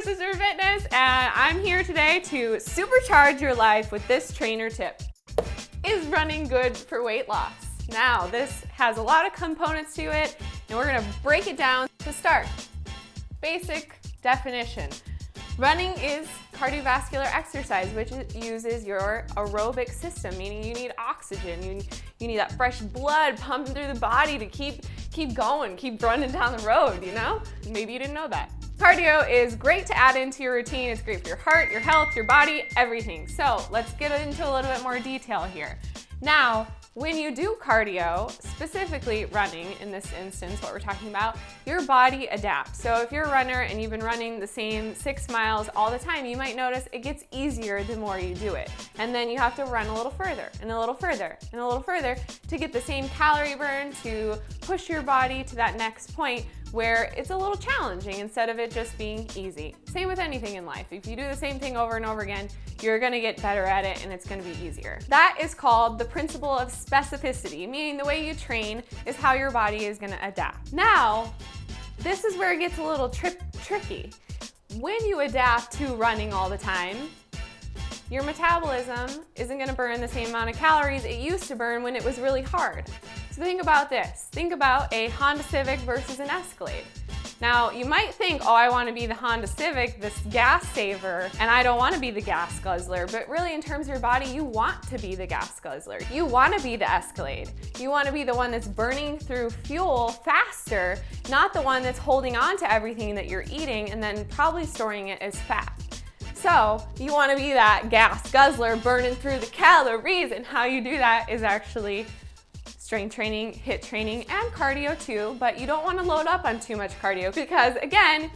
Sister Fitness, and I'm here today to supercharge your life with this trainer tip. Is running good for weight loss? Now, this has a lot of components to it, and we're gonna break it down. To start, basic definition. Running is cardiovascular exercise, which uses your aerobic system, meaning you need oxygen, you need that fresh blood pumping through the body to keep going, keep running down the road, you know? Maybe you didn't know that. Cardio is great to add into your routine. It's great for your heart, your health, your body, everything. So let's get into a little bit more detail here. Now, when you do cardio, specifically running in this instance, what we're talking about, your body adapts. So if you're a runner and you've been running the same 6 miles all the time, you might notice it gets easier the more you do it. And then you have to run a little further and a little further and a little further to get the same calorie burn, to push your body to that next point where it's a little challenging instead of it just being easy. Same with anything in life. If you do the same thing over and over again, you're gonna get better at it and it's gonna be easier. That is called the principle of specificity, meaning the way you train is how your body is gonna adapt. Now, this is where it gets a little tricky. When you adapt to running all the time, your metabolism isn't gonna burn the same amount of calories it used to burn when it was really hard. So think about this. Think about a Honda Civic versus an Escalade. Now, you might think, oh, I want to be the Honda Civic, this gas saver, and I don't want to be the gas guzzler. But really, in terms of your body, you want to be the gas guzzler. You want to be the Escalade. You want to be the one that's burning through fuel faster, not the one that's holding on to everything that you're eating and then probably storing it as fat. So you want to be that gas guzzler burning through the calories, and how you do that is actually strength training, HIIT training, and cardio too, but you don't want to load up on too much cardio because, again,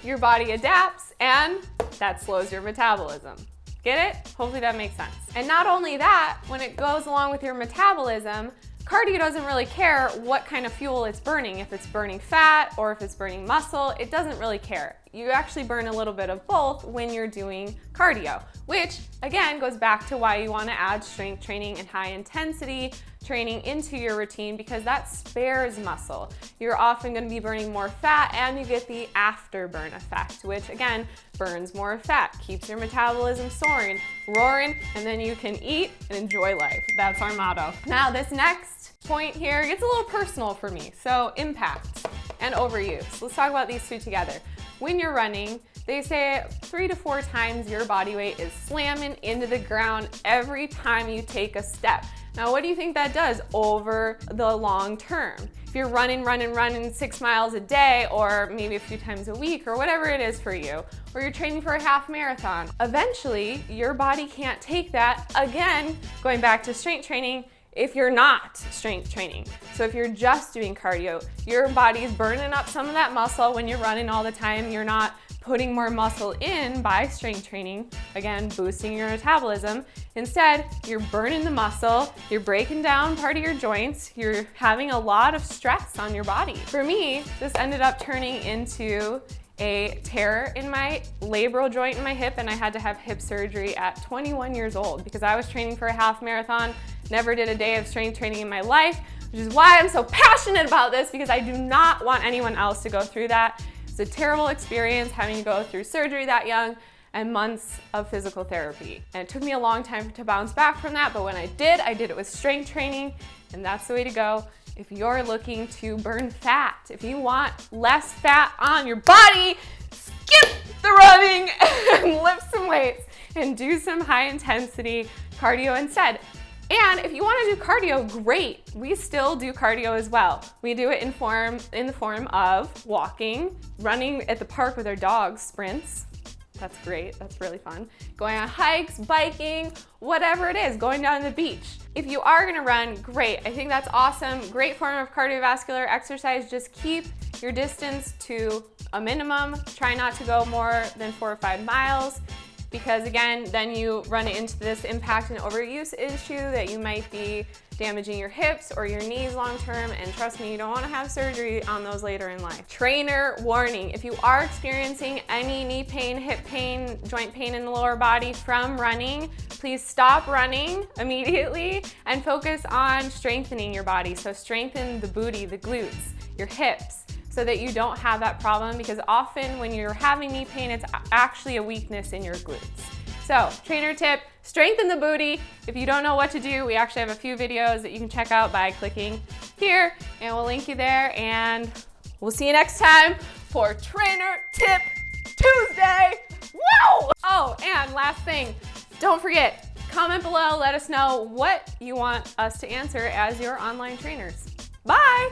your body adapts and that slows your metabolism. Get it? Hopefully that makes sense. And not only that, when it goes along with your metabolism, cardio doesn't really care what kind of fuel it's burning. If it's burning fat or if it's burning muscle, it doesn't really care. You actually burn a little bit of both when you're doing cardio, which again goes back to why you want to add strength training and high intensity training into your routine, because that spares muscle. You're often going to be burning more fat and you get the afterburn effect, which again burns more fat, keeps your metabolism soaring, roaring, and then you can eat and enjoy life. That's our motto. Now this next point here gets a little personal for me. So impact and overuse. Let's talk about these two together. When you're running, they say 3 to 4 times your body weight is slamming into the ground every time you take a step. Now, what do you think that does over the long term? If you're running 6 miles a day, or maybe a few times a week, or whatever it is for you, or you're training for a half marathon, eventually your body can't take that. Again, going back to strength training, if you're not strength training. So if you're just doing cardio, your body's burning up some of that muscle when you're running all the time. You're not putting more muscle in by strength training, again, boosting your metabolism. Instead, you're burning the muscle, you're breaking down part of your joints, you're having a lot of stress on your body. For me, this ended up turning into a tear in my labral joint in my hip, and I had to have hip surgery at 21 years old because I was training for a half marathon, never did a day of strength training in my life, which is why I'm so passionate about this, because I do not want anyone else to go through that. It's a terrible experience having to go through surgery that young and months of physical therapy. And it took me a long time to bounce back from that, but when I did it with strength training, and that's the way to go. If you're looking to burn fat, if you want less fat on your body, skip the running and lift some weights and do some high intensity cardio instead. And if you want to do cardio, great. We still do cardio as well. We do it in the form of walking, running at the park with our dogs, sprints. That's great, that's really fun. Going on hikes, biking, whatever it is, going down to the beach. If you are gonna run, great. I think that's awesome. Great form of cardiovascular exercise. Just keep your distance to a minimum. Try not to go more than 4 or 5 miles. Because again, then you run into this impact and overuse issue that you might be damaging your hips or your knees long term, and trust me, you don't want to have surgery on those later in life. Trainer warning: if you are experiencing any knee pain, hip pain, joint pain in the lower body from running, please stop running immediately and focus on strengthening your body. So strengthen the booty, the glutes, your hips, so that you don't have that problem, because often when you're having knee pain, it's actually a weakness in your glutes. So, trainer tip, strengthen the booty. If you don't know what to do, we actually have a few videos that you can check out by clicking here, and we'll link you there, and we'll see you next time for Trainer Tip Tuesday. Woo! Oh, and last thing, don't forget, comment below, let us know what you want us to answer as your online trainers. Bye!